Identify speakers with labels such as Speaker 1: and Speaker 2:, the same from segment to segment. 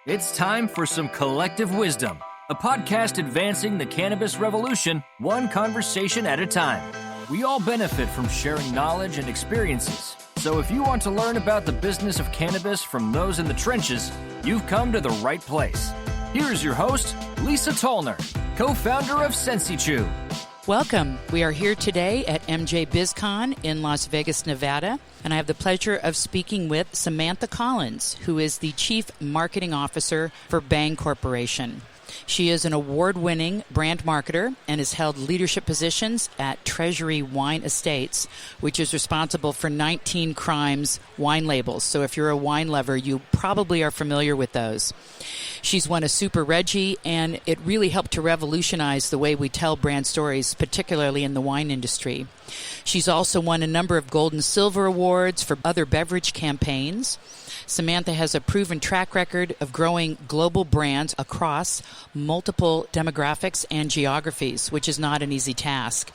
Speaker 1: It's time for some collective wisdom, a podcast advancing the cannabis revolution, one conversation at a time. We all benefit from sharing knowledge and experiences. So if you want to learn about the business of cannabis from those in the trenches, you've come to the right place. Here's your host, Lisa Tollner, co-founder of SensiChew.
Speaker 2: Welcome. We are here today at MJ BizCon in Las Vegas, Nevada, and I have the pleasure of speaking with Samantha Collins, who is the Chief Marketing Officer for Bhang Corporation. She is an award-winning brand marketer and has held leadership positions at Treasury Wine Estates, which is responsible for 19 Crimes wine labels. So if you're a wine lover, you probably are familiar with those. She's won a Super Reggie, and it really helped to revolutionize the way we tell brand stories, particularly in the wine industry. She's also won a number of gold and silver awards for other beverage campaigns. Samantha has a proven track record of growing global brands across multiple demographics and geographies, which is not an easy task.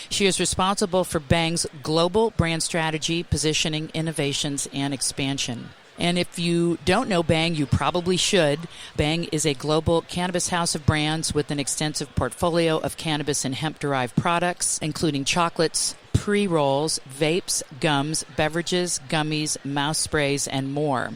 Speaker 2: She is responsible for Bhang's global brand strategy, positioning, innovations, and expansion. And if you don't know Bhang, you probably should. Bhang is a global cannabis house of brands with an extensive portfolio of cannabis and hemp-derived products, including chocolates, pre-rolls, vapes, gums, beverages, gummies, mouth sprays, and more.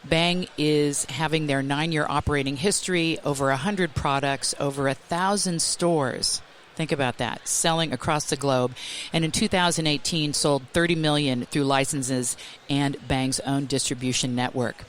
Speaker 2: Bhang is having their 9-year operating history, over 100 products, over 1,000 stores. Think about that, selling across the globe. And in 2018, sold $30 million through licenses and Bhang's own distribution network.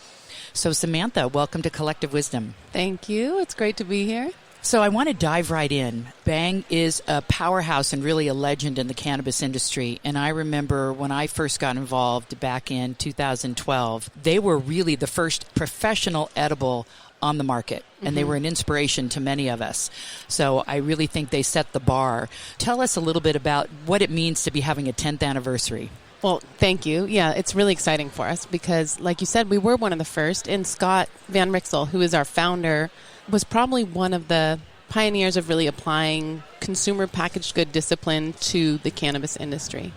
Speaker 2: So Samantha, welcome to Collective Wisdom.
Speaker 3: Thank you. It's great to be here.
Speaker 2: So I want to dive right in. Bhang is a powerhouse and really a legend in the cannabis industry. And I remember when I first got involved back in 2012, they were really the first professional edible on the market, and they were an inspiration to many of us. So I really think they set the bar. Tell us a little bit about what it means to be having a 10th anniversary.
Speaker 3: Well, thank you. Yeah, it's really exciting for us because, like you said, we were one of the first. And Scott Van Rixel, who is our founder, was probably one of the pioneers of really applying consumer packaged good discipline to the cannabis industry.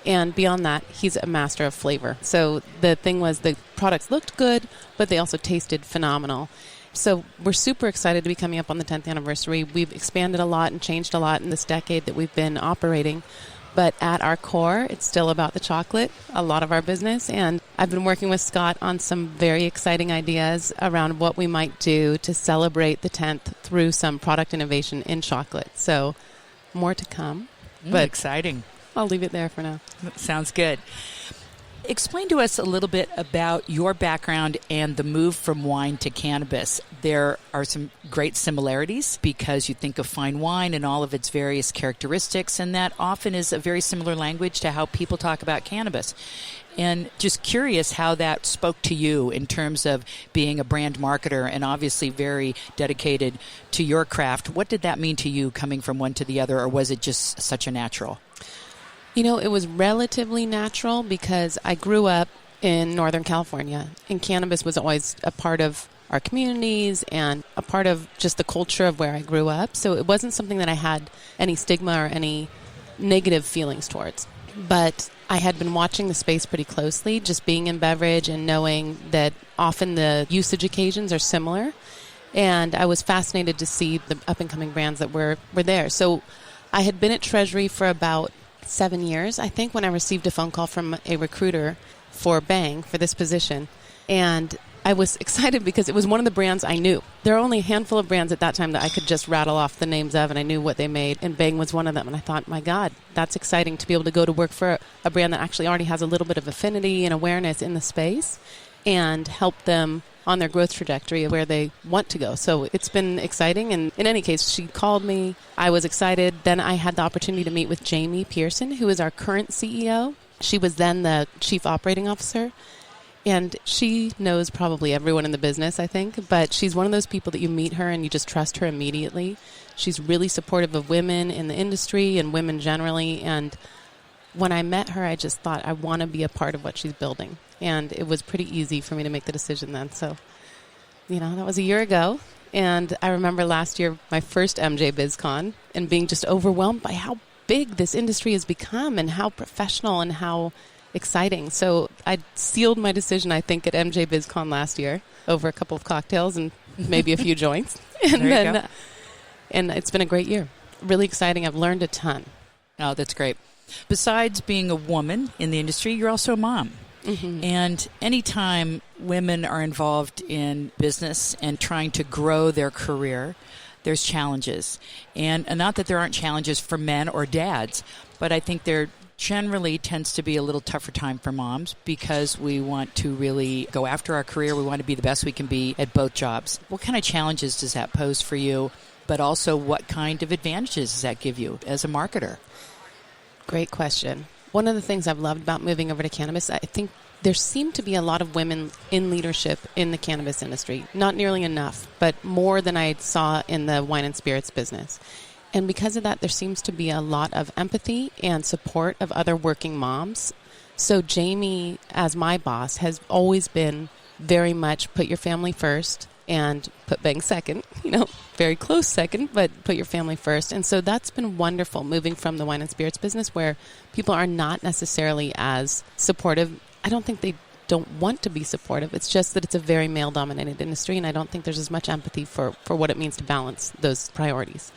Speaker 3: And beyond that, he's a master of flavor. So the thing was the products looked good, but they also tasted phenomenal. So we're super excited to be coming up on the 10th anniversary. We've expanded a lot and changed a lot in this decade that we've been operating. But at our core, it's still about the chocolate, a lot of our business. And I've been working with Scott on some very exciting ideas around what we might do to celebrate the 10th through some product innovation in chocolate. So more to come.
Speaker 2: But exciting.
Speaker 3: I'll leave it there for now.
Speaker 2: Sounds good. Explain to us a little bit about your background and the move from wine to cannabis. There are some great similarities because you think of fine wine and all of its various characteristics, and that often is a very similar language to how people talk about cannabis. And just curious how that spoke to you in terms of being a brand marketer and obviously very dedicated to your craft. What did that mean to you coming from one to the other, or was it just such a natural?
Speaker 3: You know, it was relatively natural because I grew up in Northern California, and cannabis was always a part of our communities and a part of just the culture of where I grew up. So it wasn't something that I had any stigma or any negative feelings towards. But I had been watching the space pretty closely, just being in beverage and knowing that often the usage occasions are similar. And I was fascinated to see the up-and-coming brands that were there. So I had been at Treasury for about 7 years, I think, when I received a phone call from a recruiter for Bhang for this position. And I was excited because it was one of the brands I knew. There are only a handful of brands at that time that I could just rattle off the names of, and I knew what they made, and Bhang was one of them. And I thought, my God, that's exciting to be able to go to work for a brand that actually already has a little bit of affinity and awareness in the space and help them on their growth trajectory of where they want to go. So it's been exciting. And in any case, she called me. I was excited. Then I had the opportunity to meet with Jamie Pearson, who is our current CEO. She was then the chief operating officer. And she knows probably everyone in the business, I think. But she's one of those people that you meet her and you just trust her immediately. She's really supportive of women in the industry and women generally. And when I met her, I just thought, I want to be a part of what she's building. And it was pretty easy for me to make the decision then. So, that was a year ago. And I remember last year, my first MJ BizCon, and being just overwhelmed by how big this industry has become and how professional and how exciting. So I sealed my decision, I think, at MJ BizCon last year over a couple of cocktails and maybe a few joints. And it's been a great year. Really exciting. I've learned a ton.
Speaker 2: Oh, that's great. Besides being a woman in the industry, you're also a mom. Mm-hmm. And anytime women are involved in business and trying to grow their career, there's challenges. And not that there aren't challenges for men or dads, but I think there generally tends to be a little tougher time for moms because we want to really go after our career. We want to be the best we can be at both jobs. What kind of challenges does that pose for you? But also, what kind of advantages does that give you as a marketer?
Speaker 3: Great question. One of the things I've loved about moving over to cannabis, I think there seem to be a lot of women in leadership in the cannabis industry. Not nearly enough, but more than I saw in the wine and spirits business. And because of that, there seems to be a lot of empathy and support of other working moms. So Jamie, as my boss, has always been very much put your family first and put Bhang second, very close second, but put your family first. And so that's been wonderful, moving from the wine and spirits business where people are not necessarily as supportive. I don't think they don't want to be supportive. It's just that it's a very male-dominated industry, and I don't think there's as much empathy for what it means to balance those priorities.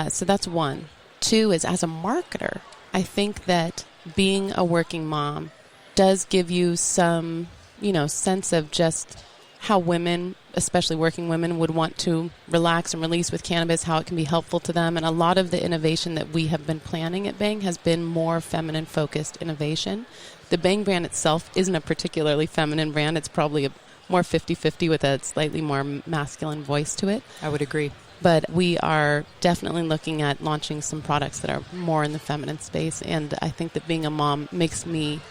Speaker 3: So that's one. Two is, as a marketer, I think that being a working mom does give you some, sense of just how women, especially working women, would want to relax and release with cannabis, how it can be helpful to them. And a lot of the innovation that we have been planning at Bhang has been more feminine-focused innovation. The Bhang brand itself isn't a particularly feminine brand. It's probably a more 50-50 with a slightly more masculine voice to it.
Speaker 2: I would agree.
Speaker 3: But we are definitely looking at launching some products that are more in the feminine space. And I think that being a mom makes me,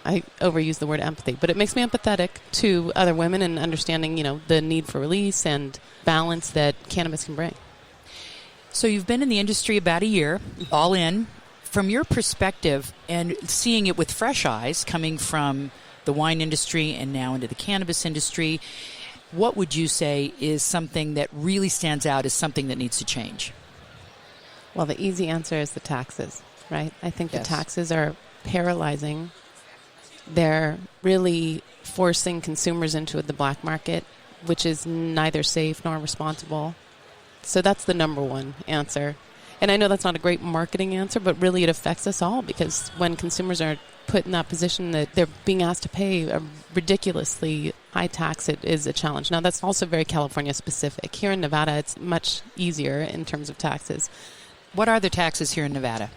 Speaker 3: I overuse the word empathy, but it makes me empathetic to other women and understanding, the need for release and balance that cannabis can bring.
Speaker 2: So you've been in the industry about a year, all in. From your perspective and seeing it with fresh eyes, coming from the wine industry and now into the cannabis industry, what would you say is something that really stands out as something that needs to change?
Speaker 3: Well, the easy answer is the taxes, right? I think
Speaker 2: Yes.
Speaker 3: the taxes are paralyzing. They're really forcing consumers into the black market, which is neither safe nor responsible. So that's the number one answer. And I know that's not a great marketing answer, but really it affects us all because when consumers are put in that position that they're being asked to pay a ridiculously high tax, it is a challenge. Now, that's also very California specific. Here in Nevada, it's much easier in terms of taxes.
Speaker 2: What are the taxes here in Nevada?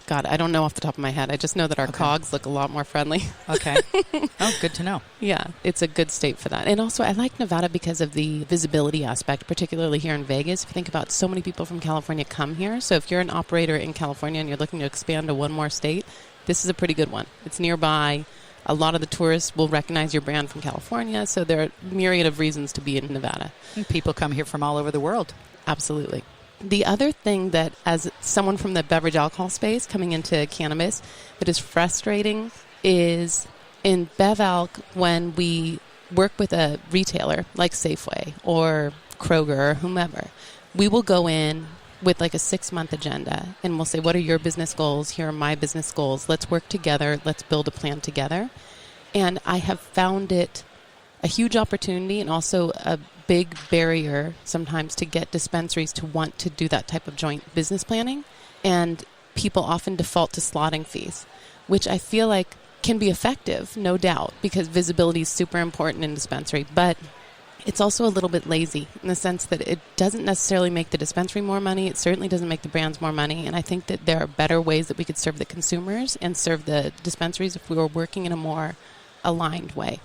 Speaker 3: God, I don't know off the top of my head. I just know that our COGS look a lot more friendly.
Speaker 2: Okay. Oh, good to know.
Speaker 3: Yeah, it's a good state for that. And also, I like Nevada because of the visibility aspect, particularly here in Vegas. If you think about so many people from California come here. So if you're an operator in California and you're looking to expand to one more state, this is a pretty good one. It's nearby. A lot of the tourists will recognize your brand from California. So there are a myriad of reasons to be in Nevada.
Speaker 2: And people come here from all over the world.
Speaker 3: Absolutely. The other thing that, as someone from the beverage alcohol space coming into cannabis, that is frustrating is in BevAlc, when we work with a retailer like Safeway or Kroger or whomever, we will go in with like a 6-month agenda and we'll say, what are your business goals? Here are my business goals. Let's work together. Let's build a plan together. And I have found it a huge opportunity and also a big barrier sometimes to get dispensaries to want to do that type of joint business planning. And people often default to slotting fees, which I feel like can be effective, no doubt, because visibility is super important in dispensary. But it's also a little bit lazy in the sense that it doesn't necessarily make the dispensary more money. It certainly doesn't make the brands more money. And I think that there are better ways that we could serve the consumers and serve the dispensaries if we were working in a more aligned way.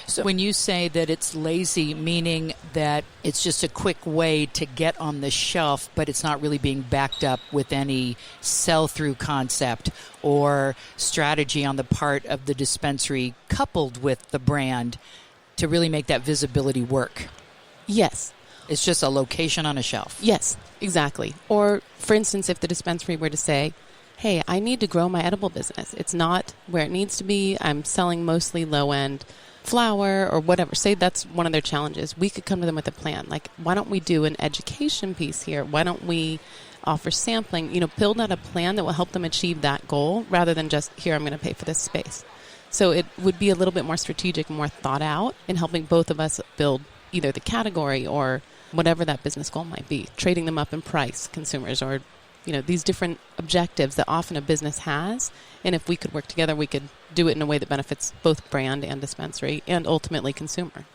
Speaker 2: So when you say that it's lazy, meaning that it's just a quick way to get on the shelf, but it's not really being backed up with any sell-through concept or strategy on the part of the dispensary coupled with the brand to really make that visibility work.
Speaker 3: Yes.
Speaker 2: It's just a location on a shelf.
Speaker 3: Yes, exactly. Or, for instance, if the dispensary were to say, hey, I need to grow my edible business. It's not where it needs to be. I'm selling mostly low-end flour or whatever. Say that's one of their challenges. We could come to them with a plan. Like, why don't we do an education piece here? Why don't we offer sampling, build out a plan that will help them achieve that goal rather than just, here, I'm going to pay for this space. So it would be a little bit more strategic, more thought out in helping both of us build either the category or whatever that business goal might be, trading them up in price, consumers, or these different objectives that often a business has. And if we could work together, we could do it in a way that benefits both brand and dispensary and ultimately consumer.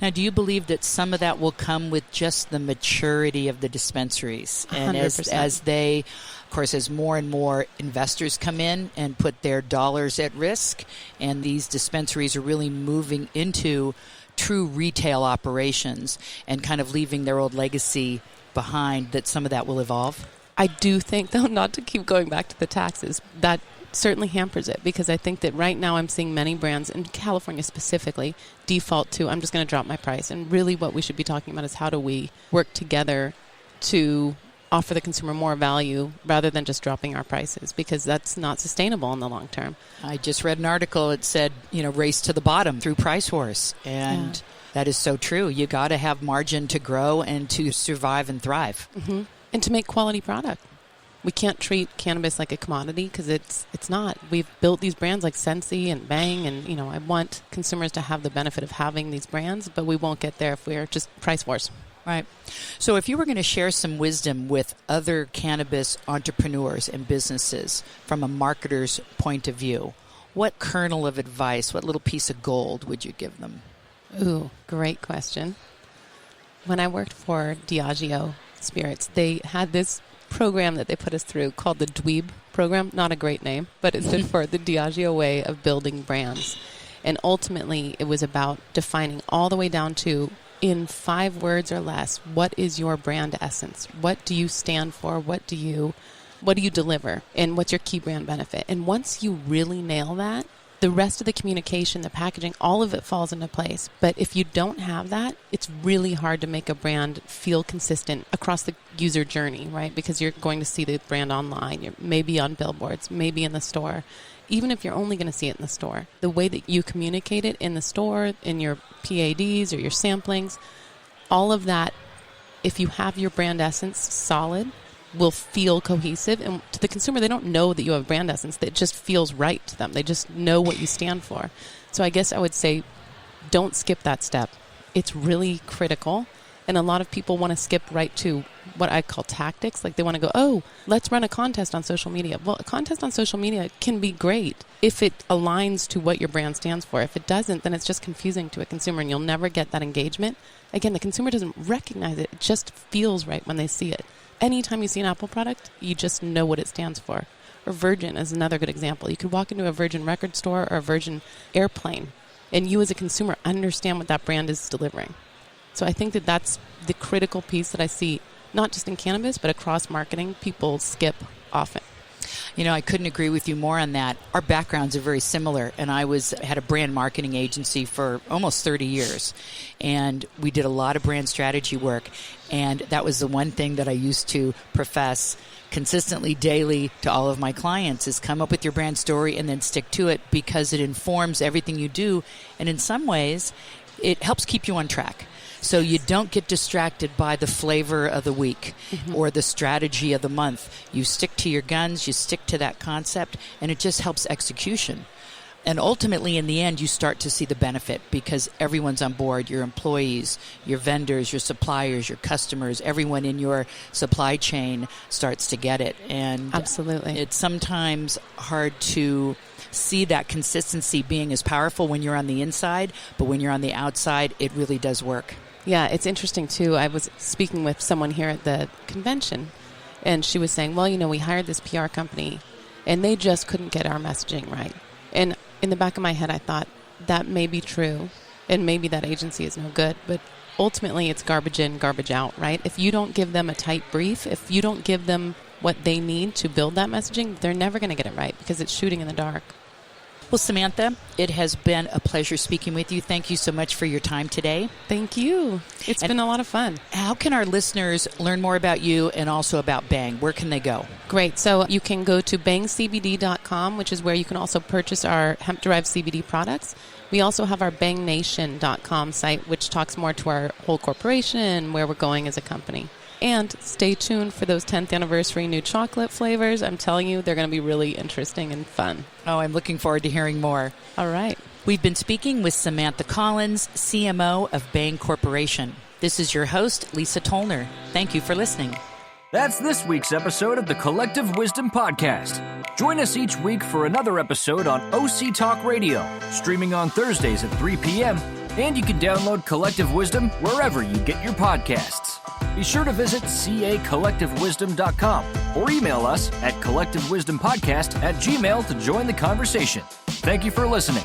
Speaker 2: Now, do you believe that some of that will come with just the maturity of the dispensaries? And
Speaker 3: 100%.
Speaker 2: as they, of course, as more and more investors come in and put their dollars at risk, and these dispensaries are really moving into true retail operations and kind of leaving their old legacy behind, that some of that will evolve?
Speaker 3: I do think, though, not to keep going back to the taxes, that certainly hampers it, because I think that right now I'm seeing many brands, in California specifically, default to, I'm just going to drop my price. And really what we should be talking about is how do we work together to offer the consumer more value rather than just dropping our prices, because that's not sustainable in the long term.
Speaker 2: I just read an article. It said, race to the bottom through price wars. And that is so true. You got to have margin to grow and to survive and thrive.
Speaker 3: Mm-hmm. And to make quality product. We can't treat cannabis like a commodity, because it's not. We've built these brands like Sensi and Bhang, and I want consumers to have the benefit of having these brands, but we won't get there if we're just price wars.
Speaker 2: Right. So if you were going to share some wisdom with other cannabis entrepreneurs and businesses from a marketer's point of view, what kernel of advice, what little piece of gold would you give them?
Speaker 3: Ooh, great question. When I worked for Diageo Spirits, they had this program that they put us through called the Dweeb program. Not a great name, but it stood for the Diageo way of building brands. And ultimately, it was about defining all the way down to, in 5 words or less, what is your brand essence? What do you stand for? What do you deliver? And what's your key brand benefit? And once you really nail that, the rest of the communication, the packaging, all of it falls into place. But if you don't have that, it's really hard to make a brand feel consistent across the user journey, right? Because you're going to see the brand online, you're maybe on billboards, maybe in the store. Even if you're only going to see it in the store, the way that you communicate it in the store, in your PADs or your samplings, all of that, if you have your brand essence solid, will feel cohesive. And to the consumer, they don't know that you have brand essence. It just feels right to them. They just know what you stand for. So I guess I would say, don't skip that step. It's really critical. And a lot of people want to skip right to what I call tactics. Like they want to go, oh, let's run a contest on social media. Well, a contest on social media can be great if it aligns to what your brand stands for. If it doesn't, then it's just confusing to a consumer and you'll never get that engagement. Again, the consumer doesn't recognize it. It just feels right when they see it. Anytime you see an Apple product, you just know what it stands for. Or Virgin is another good example. You could walk into a Virgin record store or a Virgin airplane, and you as a consumer understand what that brand is delivering. So I think that that's the critical piece that I see, not just in cannabis, but across marketing, people skip often.
Speaker 2: I couldn't agree with you more on that. Our backgrounds are very similar, and I had a brand marketing agency for almost 30 years, and we did a lot of brand strategy work, and that was the one thing that I used to profess consistently daily to all of my clients is come up with your brand story and then stick to it, because it informs everything you do, and in some ways, it helps keep you on track. So you don't get distracted by the flavor of the week or the strategy of the month. You stick to your guns, you stick to that concept, and it just helps execution. And ultimately, in the end, you start to see the benefit because everyone's on board, your employees, your vendors, your suppliers, your customers, everyone in your supply chain starts to get it. And
Speaker 3: absolutely,
Speaker 2: it's sometimes hard to see that consistency being as powerful when you're on the inside, but when you're on the outside, it really does work.
Speaker 3: Yeah, it's interesting, too. I was speaking with someone here at the convention, and she was saying, well, we hired this PR company, and they just couldn't get our messaging right. And in the back of my head, I thought, that may be true, and maybe that agency is no good, but ultimately it's garbage in, garbage out, right? If you don't give them a tight brief, if you don't give them what they need to build that messaging, they're never going to get it right because it's shooting in the dark.
Speaker 2: Well, Samantha, it has been a pleasure speaking with you. Thank you so much for your time today.
Speaker 3: Thank you. It's been a lot of fun.
Speaker 2: How can our listeners learn more about you and also about Bhang? Where can they go?
Speaker 3: Great. So you can go to bangcbd.com, which is where you can also purchase our hemp-derived CBD products. We also have our bangnation.com site, which talks more to our whole corporation, where we're going as a company. And stay tuned for those 10th anniversary new chocolate flavors. I'm telling you, they're going to be really interesting and fun.
Speaker 2: Oh, I'm looking forward to hearing more.
Speaker 3: All right.
Speaker 2: We've been speaking with Samantha Collins, CMO of Bhang Corporation. This is your host, Lisa Tollner. Thank you for listening.
Speaker 1: That's this week's episode of the Collective Wisdom Podcast. Join us each week for another episode on OC Talk Radio, streaming on Thursdays at 3 p.m., and you can download Collective Wisdom wherever you get your podcasts. Be sure to visit cacollectivewisdom.com or email us at collectivewisdompodcast@gmail.com to join the conversation. Thank you for listening.